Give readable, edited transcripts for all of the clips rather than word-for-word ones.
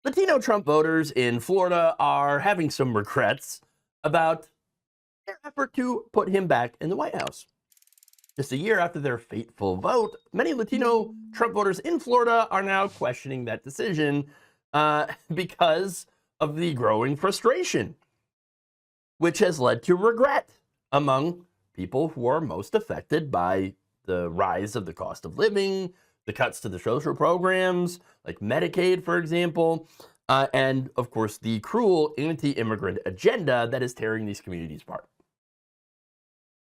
Latino Trump voters in Florida are having some regrets about their effort to put him back in the White House. Just a year after their fateful vote, many Latino Trump voters in Florida are now questioning that decision because of the growing frustration, which has led to regret among people who are most affected by the rise of the cost of living, the cuts to the social programs, like Medicaid, for example, and of course, the cruel anti-immigrant agenda that is tearing these communities apart.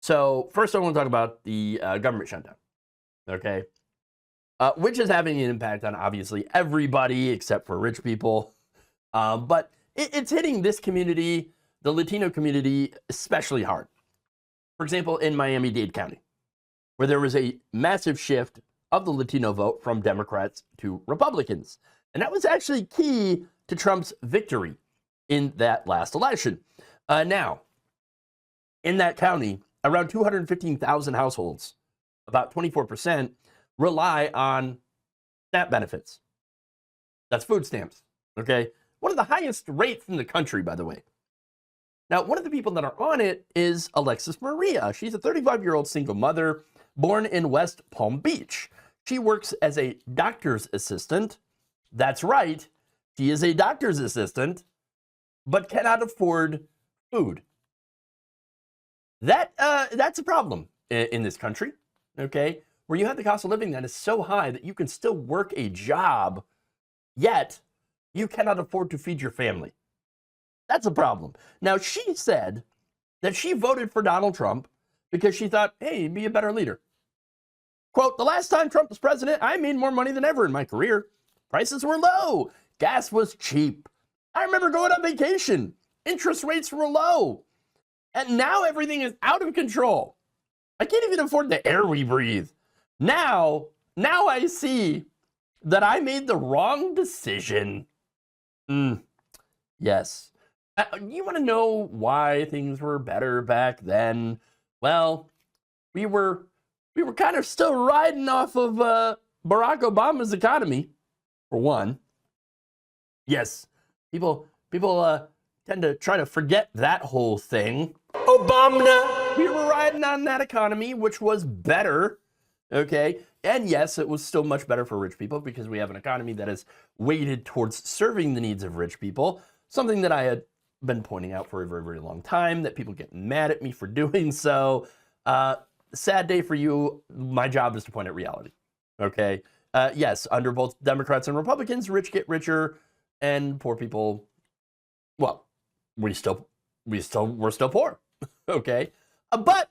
So first I want to talk about the government shutdown, okay? Which is having an impact on obviously everybody except for rich people. But it's hitting this community, the Latino community, especially hard. For example, in Miami-Dade County, where there was a massive shift of the Latino vote from Democrats to Republicans. And that was actually key to Trump's victory in that last election. Now, in that county, around 215,000 households, about 24%, rely on SNAP benefits. That's food stamps, okay? One of the highest rates in the country, by the way. Now, one of the people that are on it is Alexis Maria. She's a 35-year-old single mother born in West Palm Beach. She works as a doctor's assistant. That's right, she is a doctor's assistant, but cannot afford food. That's a problem in this country, okay? Where you have the cost of living that is so high that you can still work a job, yet you cannot afford to feed your family. That's a problem. Now, she said that she voted for Donald Trump because she thought, hey, he'd be a better leader. Quote, the last time Trump was president, I made more money than ever in my career. Prices were low. Gas was cheap. I remember going on vacation. Interest rates were low. And now everything is out of control. I can't even afford the air we breathe. Now I see that I made the wrong decision. Yes. You want to know why things were better back then? Well, we were kind of still riding off of Barack Obama's economy, for one. Yes, people tend to try to forget that whole thing. Obama. We were riding on that economy, which was better, okay? And yes, it was still much better for rich people because we have an economy that is weighted towards serving the needs of rich people, something that I had been pointing out for a very, very long time, that people get mad at me for doing so. Sad day for you. My job is to point at reality, okay? Yes, under both Democrats and Republicans, rich get richer and poor people, well, we're still poor, okay? But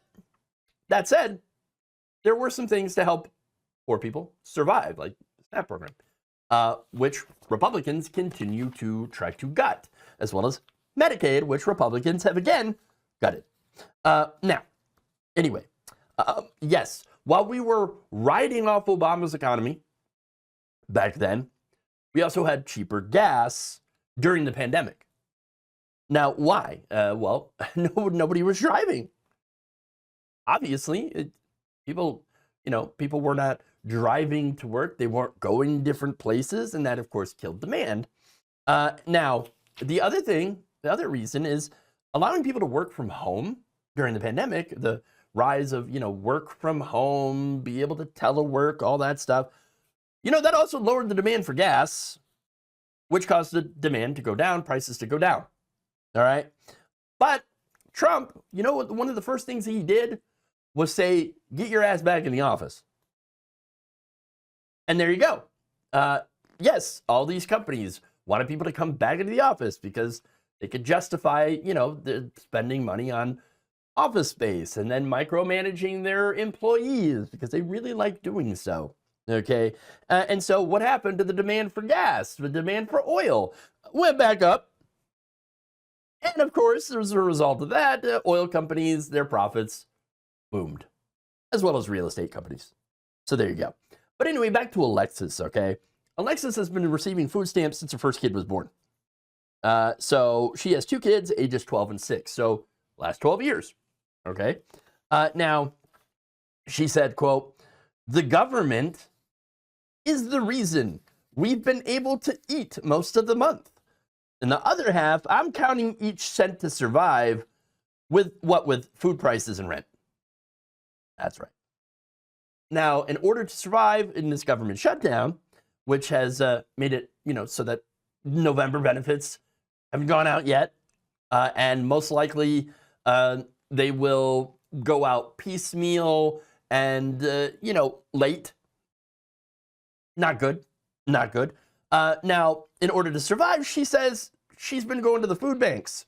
that said, there were some things to help poor people survive, like the SNAP program, which Republicans continue to try to gut, as well as Medicaid, which Republicans have again gutted. Now, anyway, yes, while we were riding off Obama's economy back then, we also had cheaper gas during the pandemic. Now, why? Well, nobody was driving. Obviously, people were not driving to work. They weren't going different places, and that, of course, killed demand. Now, the other reason is allowing people to work from home during the pandemic, the rise of, work from home, be able to telework, all that stuff. That also lowered the demand for gas, which caused the demand to go down, prices to go down. All right. But Trump, one of the first things he did was say, get your ass back in the office. And there you go. Yes, all these companies wanted people to come back into the office because they could justify, spending money on office space and then micromanaging their employees because they really like doing so. Okay. And so what happened to the demand for gas? The demand for oil went back up. And of course, as a result of that, oil companies, their profits boomed, as well as real estate companies. So there you go. But anyway, back to Alexis, okay? Alexis has been receiving food stamps since her first kid was born. So she has 2 kids, ages 12 and 6. So last 12 years, okay? Now, she said, quote, the government is the reason we've been able to eat most of the month. In the other half, I'm counting each cent to survive with food prices and rent. That's right. Now, in order to survive in this government shutdown, which has made it, so that November benefits haven't gone out yet, and most likely they will go out piecemeal and, late. Not good. Not good. Now, in order to survive, she says she's been going to the food banks.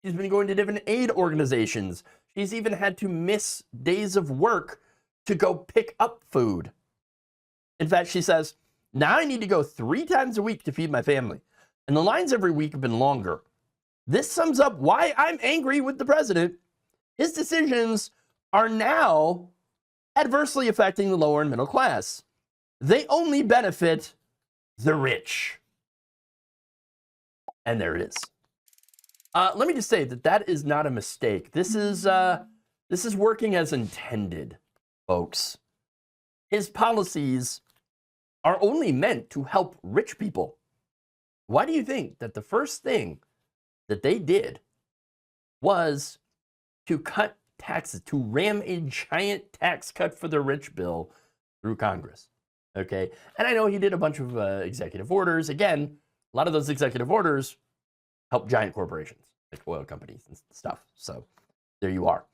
She's been going to different aid organizations. She's even had to miss days of work to go pick up food. In fact, she says, now I need to go 3 times a week to feed my family. And the lines every week have been longer. This sums up why I'm angry with the president. His decisions are now adversely affecting the lower and middle class. They only benefit the rich. And there it is. Let me just say that is not a mistake. This is working as intended, folks. His policies are only meant to help rich people. Why do you think that the first thing that they did was to cut taxes, to ram a giant tax cut for the rich bill through Congress? Okay, and I know he did a bunch of executive orders. Again, a lot of those executive orders help giant corporations like oil companies and stuff. So there you are.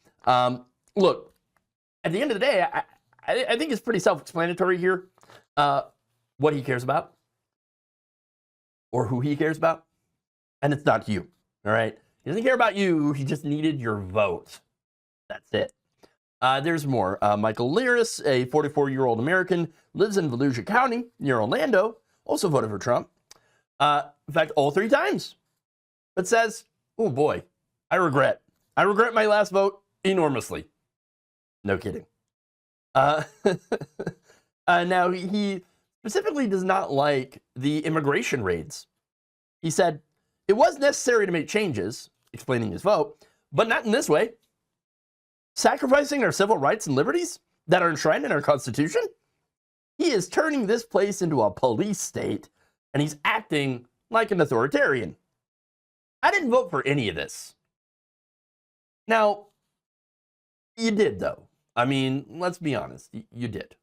Look, at the end of the day, I think it's pretty self-explanatory here what he cares about or who he cares about. And it's not you, all right? He doesn't care about you. He just needed your vote. That's it. There's more. Michael Liris, a 44-year-old American, lives in Volusia County near Orlando, also voted for Trump. In fact, all 3 times. But says, oh boy, I regret my last vote enormously. No kidding. Now, he specifically does not like the immigration raids. He said, it was necessary to make changes, explaining his vote, but not in this way. Sacrificing our civil rights and liberties that are enshrined in our Constitution? He is turning this place into a police state, and he's acting like an authoritarian. I didn't vote for any of this. Now, you did, though. I mean, let's be honest. You did.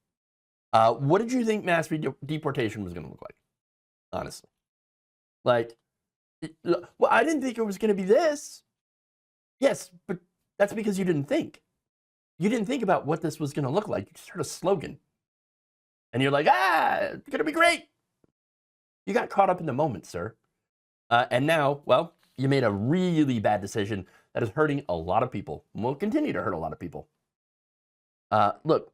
What did you think mass deportation was going to look like? Honestly. Like, well, I didn't think it was going to be this. Yes, but that's because you didn't think. You didn't think about what this was going to look like. You just heard a slogan. And you're like, it's going to be great. You got caught up in the moment, sir. And now, well, you made a really bad decision that is hurting a lot of people and will continue to hurt a lot of people. Look,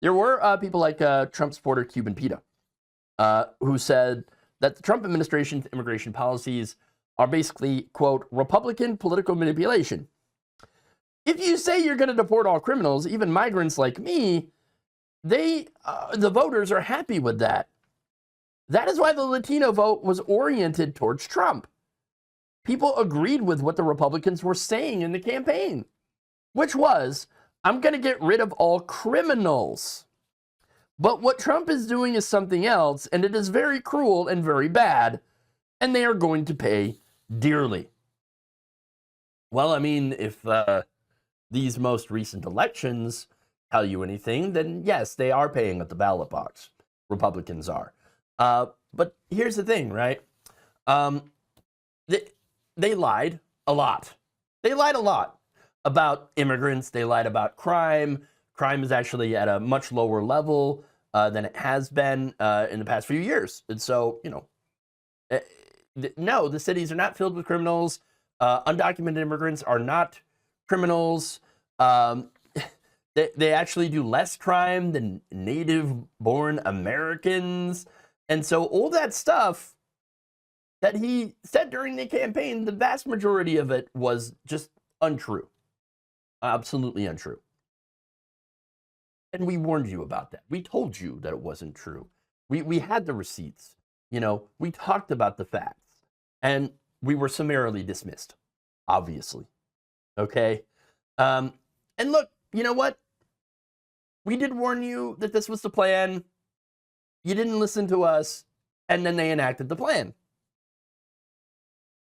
there were people like Trump supporter Cuban PETA who said that the Trump administration's immigration policies are basically, quote, Republican political manipulation. If you say you're going to deport all criminals, even migrants like me, the voters are happy with that. That is why the Latino vote was oriented towards Trump. People agreed with what the Republicans were saying in the campaign, which was, I'm going to get rid of all criminals. But what Trump is doing is something else, and it is very cruel and very bad, and they are going to pay dearly. Well, I mean, if these most recent elections tell you anything, then yes, they are paying at the ballot box. Republicans are. But here's the thing, right? They lied a lot. They lied a lot about immigrants. They lied about crime. Crime is actually at a much lower level than it has been in the past few years. And so, no, the cities are not filled with criminals. Undocumented immigrants are not criminals. They actually do less crime than native-born Americans. And so all that stuff that he said during the campaign, the vast majority of it was just untrue. Absolutely untrue. And we warned you about that. We told you that it wasn't true. We had the receipts. We talked about the facts. And we were summarily dismissed, obviously. Okay? And look, you know what? We did warn you that this was the plan. You didn't listen to us. And then they enacted the plan.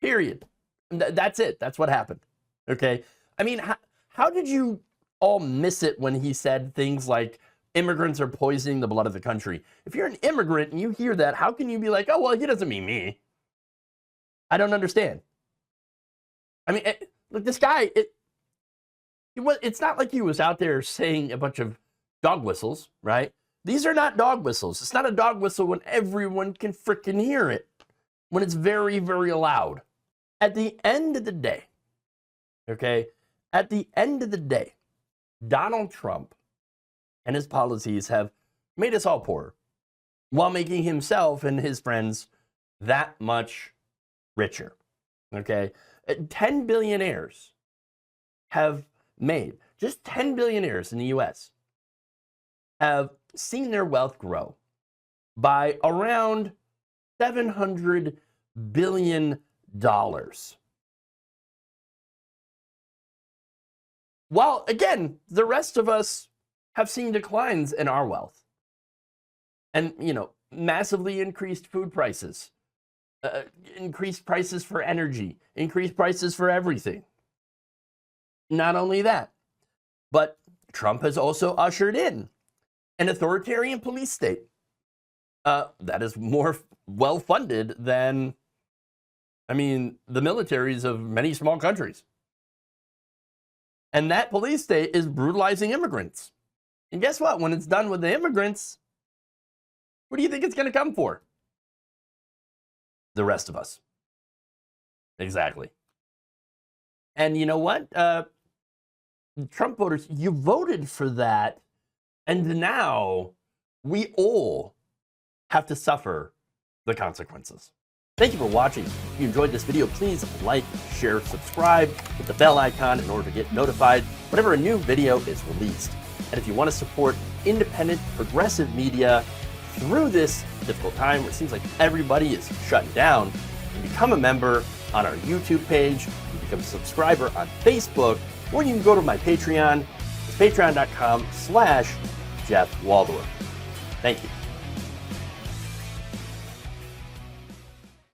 Period. That's it. That's what happened. Okay. I mean, how did you all miss it when he said things like immigrants are poisoning the blood of the country? If you're an immigrant and you hear that, how can you be like, oh, well, he doesn't mean me? I don't understand. I mean, look, this guy, it's not like he was out there saying a bunch of dog whistles, right? These are not dog whistles. It's not a dog whistle when everyone can freaking hear it, when it's very, very loud. At the end of the day, okay, at the end of the day, Donald Trump and his policies have made us all poorer while making himself and his friends that much richer, okay? 10 billionaires have made, just 10 billionaires in the U.S. have seen their wealth grow by around $700 billion. While, again, the rest of us have seen declines in our wealth. And, massively increased food prices, increased prices for energy, increased prices for everything. Not only that, but Trump has also ushered in an authoritarian police state that is more well-funded than, the militaries of many small countries. And that police state is brutalizing immigrants. And guess what? When it's done with the immigrants, what do you think it's going to come for? The rest of us. Exactly. And you know what? Trump voters, you voted for that. And now we all have to suffer the consequences. Thank you for watching. If you enjoyed this video, please like, share, subscribe, hit the bell icon in order to get notified whenever a new video is released. And if you want to support independent, progressive media through this difficult time where it seems like everybody is shutting down, you can become a member on our YouTube page, you can become a subscriber on Facebook, or you can go to my Patreon. It's patreon.com/Jeff Waldorf. Thank you.